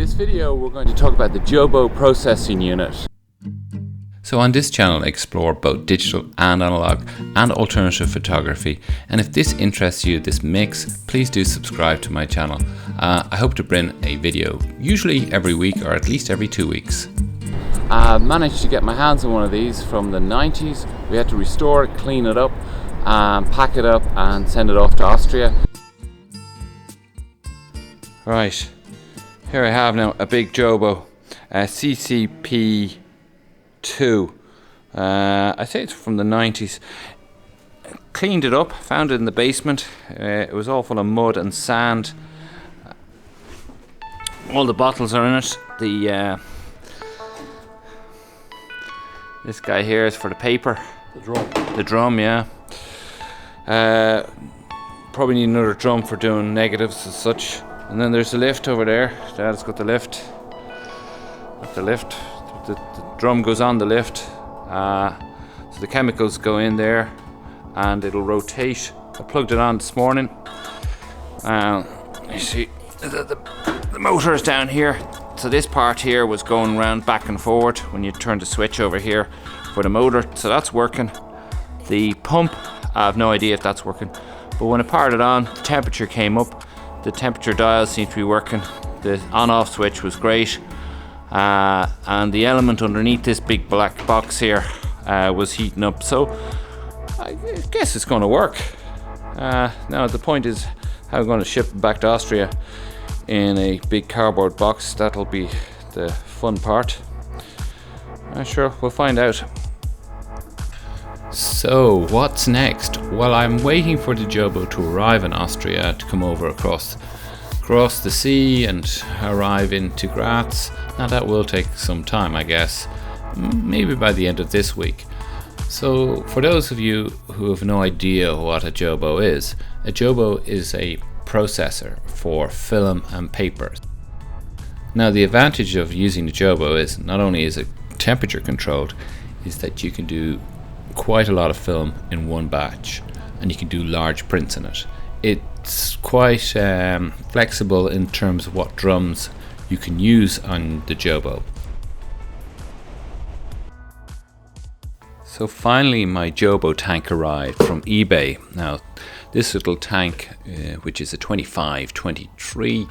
this video we're going to talk about the Jobo processing unit. So on this channel I explore both digital and analog and alternative photography, and if this interests you, this mix, please do subscribe to my channel. I hope to bring a video usually every week or at least every 2 weeks. I managed to get my hands on one of these from the 90s. We had to restore it, clean it up, pack it up and send it off to Austria. Right, here I have now a big Jobo CCP2. I say it's from the 90s. Cleaned it up, found it in the basement. It was all full of mud and sand. All the bottles are in it. This guy here is for the paper. The drum. The drum, yeah. Probably need another drum for doing negatives as such. And then there's the lift over there. Dad's got the lift. The drum goes on the lift. So the chemicals go in there and it'll rotate. I plugged it on this morning. You see the motor is down here. So this part here was going around back and forward when you turn the switch over here for the motor. So that's working. The pump, I have no idea if that's working. But when I powered it on, the temperature came up. The temperature dial seemed to be working. The on-off switch was great. And the element underneath this big black box here was heating up. So I guess it's going to work. Now the point is how I'm going to ship it back to Austria in a big cardboard box. That'll be the fun part. Sure, we'll find out. So what's next? Well, I'm waiting for the Jobo to arrive in Austria, to come over across the sea and arrive into Graz. Now that will take some time, I guess, maybe by the end of this week. So for those of you who have no idea what a Jobo is a processor for film and paper. Now the advantage of using the Jobo is not only is it temperature controlled, is that you can do quite a lot of film in one batch and you can do large prints in it. It's quite flexible in terms of what drums you can use on the Jobo. So finally my Jobo tank arrived from eBay. Now this little tank, which is a 25-23,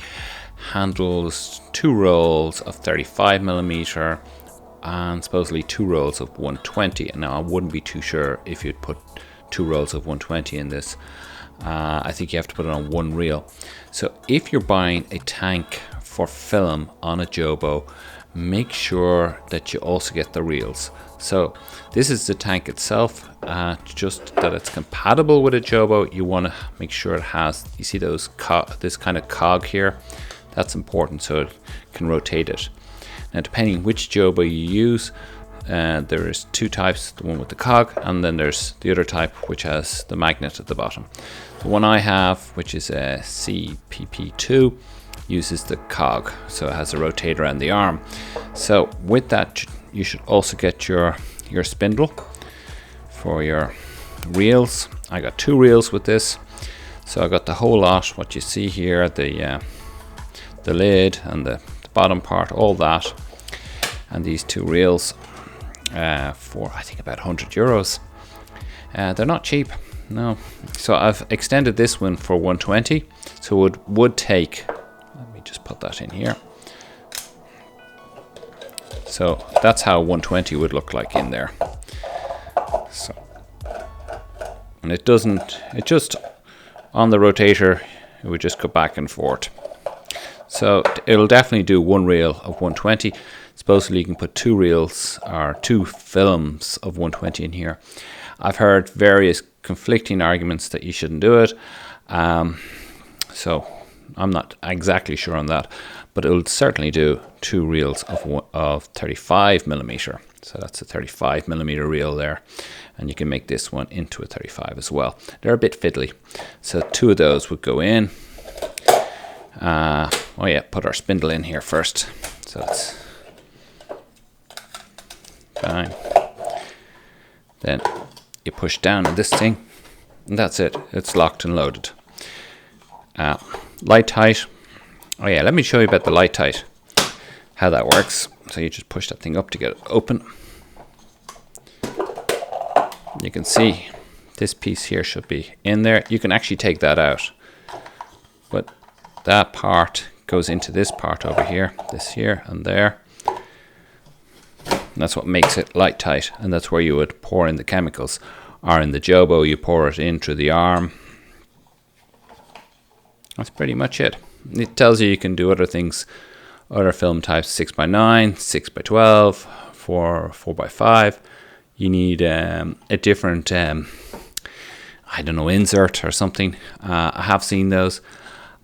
handles 2 rolls of 35mm and supposedly 2 rolls of 120. Now I wouldn't be too sure if you'd put 2 rolls of 120 in this. I think you have to put it on 1 reel. So if you're buying a tank for film on a Jobo, make sure that you also get the reels. So this is the tank itself, just that it's compatible with a Jobo. You want to make sure it has, you see those this kind of cog here, that's important so it can rotate it. Now depending which Jobo you use, there is 2 types, the one with the cog and then there's the other type which has the magnet at the bottom. The one I have, which is a CPP2, uses the cog, so it has a rotator and the arm. So with that you should also get your spindle for your reels. I got 2 reels with this, so I got the whole lot, what you see here, the lid and the bottom part, all that, and these 2 reels for I think about €100. They're not cheap, no. So I've extended this one for 120, so it would take, let me just put that in here. So that's how 120 would look like in there. So, and it just on the rotator, it would just go back and forth. So it'll definitely do 1 reel of 120. Supposedly you can put 2 reels or 2 films of 120 in here. I've heard various conflicting arguments that you shouldn't do it. So I'm not exactly sure on that, but it'll certainly do 2 reels of 35mm. So that's a 35mm reel there, and you can make this one into a 35 as well. They're a bit fiddly, so 2 of those would go in. Oh yeah, put our spindle in here first. So it's fine. Then you push down on this thing, and that's it. It's locked and loaded. Light tight. Oh yeah, let me show you about the light tight. how that works. So you just push that thing up to get it open. You can see this piece here should be in there. You can actually take that out, but that part goes into this part over here, this here and there. And that's what makes it light tight, and that's where you would pour in the chemicals. Or in the Jobo, you pour it in through the arm. That's pretty much it. It tells you can do other things, other film types, 6x9, 6x12, 4x5. You need a different, I don't know, insert or something. I have seen those.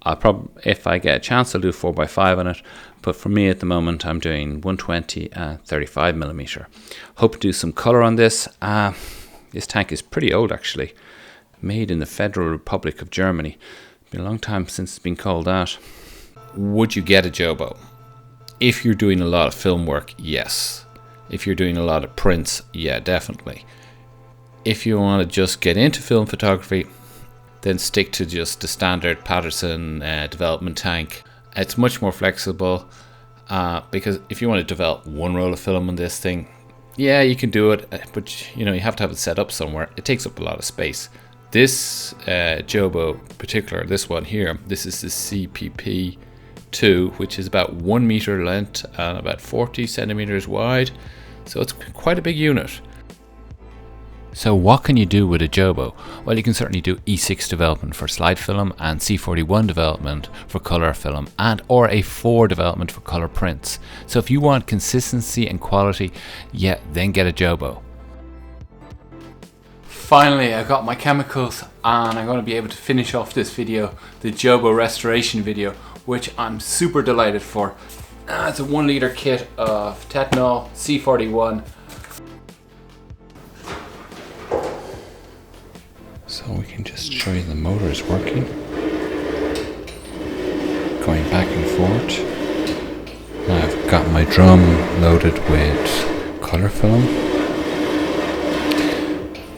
I'll probably, if I get a chance, I'll do 4x5 on it. But for me at the moment, I'm doing 120 and 35mm. Hope to do some color on this. This tank is pretty old actually. Made in the Federal Republic of Germany. It's been a long time since it's been called that. Would you get a Jobo? If you're doing a lot of film work, yes. If you're doing a lot of prints, yeah, definitely. If you want to just get into film photography, then stick to just the standard Patterson development tank. It's much more flexible because if you want to develop one roll of film on this thing, yeah, you can do it, but you have to have it set up somewhere. It takes up a lot of space. This Jobo particular, this one here, this is the CPP2, which is about 1 meter length and about 40 centimeters wide. So it's quite a big unit. So what can you do with a Jobo? Well, you can certainly do E6 development for slide film and C41 development for color film and or A4 development for color prints. So if you want consistency and quality, yeah, then get a Jobo. Finally, I got my chemicals and I'm going to be able to finish off this video, the Jobo restoration video, which I'm super delighted for. It's a 1 liter kit of Teternal C41. So we can just show you the motor is working. Going back and forth. I've got my drum loaded with color film.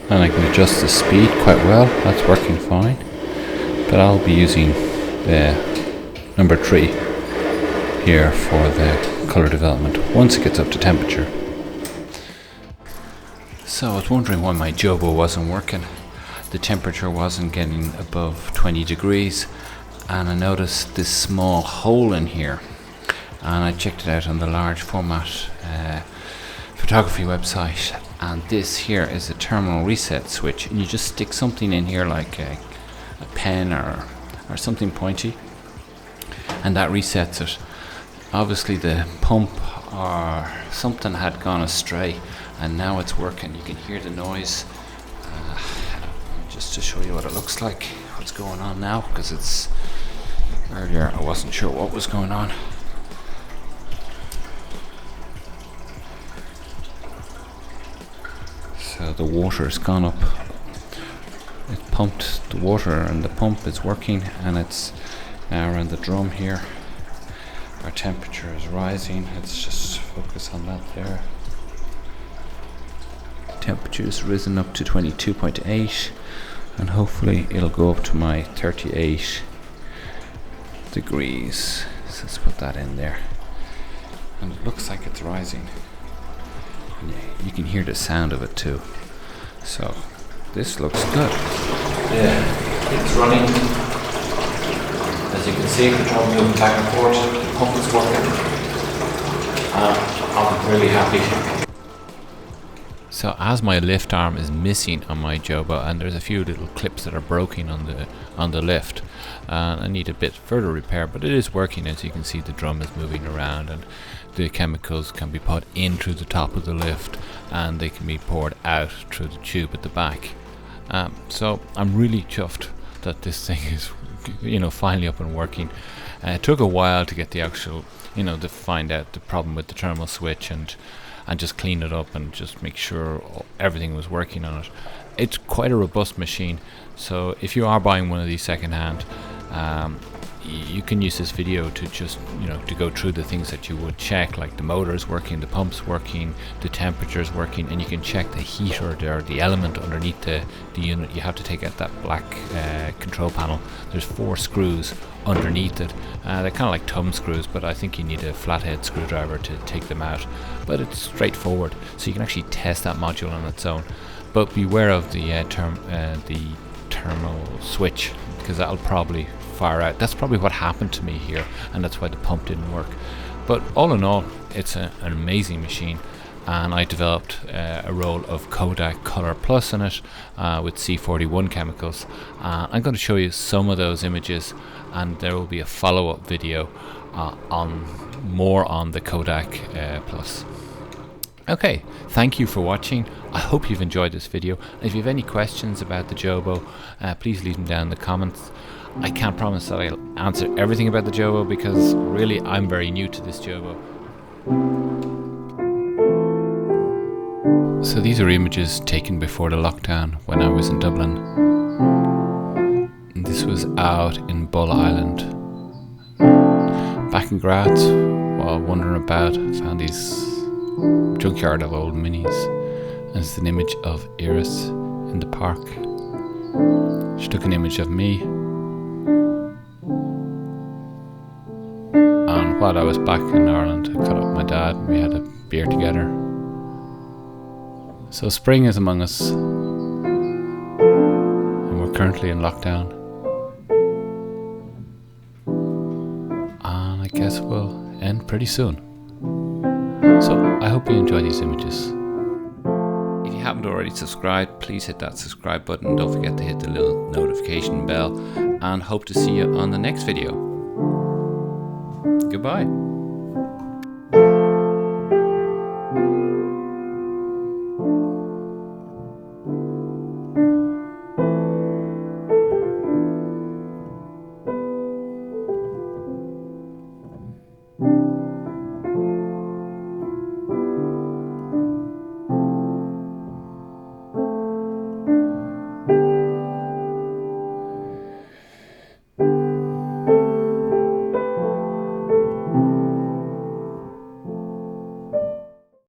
And I can adjust the speed quite well. That's working fine. But I'll be using the number 3 here for the color development once it gets up to temperature. So I was wondering why my Jobo wasn't working. The temperature wasn't getting above 20 degrees and I noticed this small hole in here, and I checked it out on the large format photography website, and this here is a terminal reset switch, and you just stick something in here like a pen or something pointy and that resets it. Obviously the pump or something had gone astray and now it's working. You can hear the noise. Just to show you what it looks like, what's going on now, because it's earlier I wasn't sure what was going on. So the water has gone up. It pumped the water and the pump is working, and it's now around the drum here. Our temperature is rising. Let's just focus on that there. Temperature's risen up to 22.8. and hopefully it'll go up to my 38 degrees. So let's put that in there, and it looks like it's rising. And you can hear the sound of it too. So this looks good. Yeah, it's running. As you can see, the drum moving back and forth. The pump is working. I'm really happy. So as my lift arm is missing on my Jobo, and there's a few little clips that are broken on the lift, and I need a bit further repair, but it is working. As you can see, the drum is moving around and the chemicals can be put in through the top of the lift and they can be poured out through the tube at the back. So I'm really chuffed that this thing is finally up and working. It took a while to get the actual to find out the problem with the terminal switch and just clean it up and just make sure everything was working on it. It's quite a robust machine, so if you are buying one of these second hand, you can use this video to just, to go through the things that you would check, like the motor's working, the pump's working, the temperature's working, and you can check the heater or the element underneath the unit. You have to take out that black control panel. There's 4 screws underneath it. They're kind of like thumb screws, but I think you need a flathead screwdriver to take them out. But it's straightforward, so you can actually test that module on its own. But beware of the terminal switch, because that'll probably fire out. That's probably what happened to me here, and that's why the pump didn't work. But all in all, it's an amazing machine, and I developed a roll of Kodak ColorPlus in it with C41 chemicals. I'm going to show you some of those images, and there will be a follow-up video more on the Kodak Plus. Okay, thank you for watching. I hope you've enjoyed this video. If you have any questions about the Jobo, please leave them down in the comments. I can't promise that I'll answer everything about the Jobo, because really I'm very new to this Jobo. So these are images taken before the lockdown when I was in Dublin. And this was out in Bull Island. Back in Graz, while wandering about, I found these junkyard of old minis, and it's an image of Iris in the park. She took an image of me, and while I was back in Ireland, I caught up with my dad and we had a beer together. So spring is among us, and we're currently in lockdown, and I guess we'll end pretty soon. So I hope you enjoy these images. If you haven't already subscribed, please hit that subscribe button. Don't forget to hit the little notification bell, and hope to see you on the next video. Goodbye.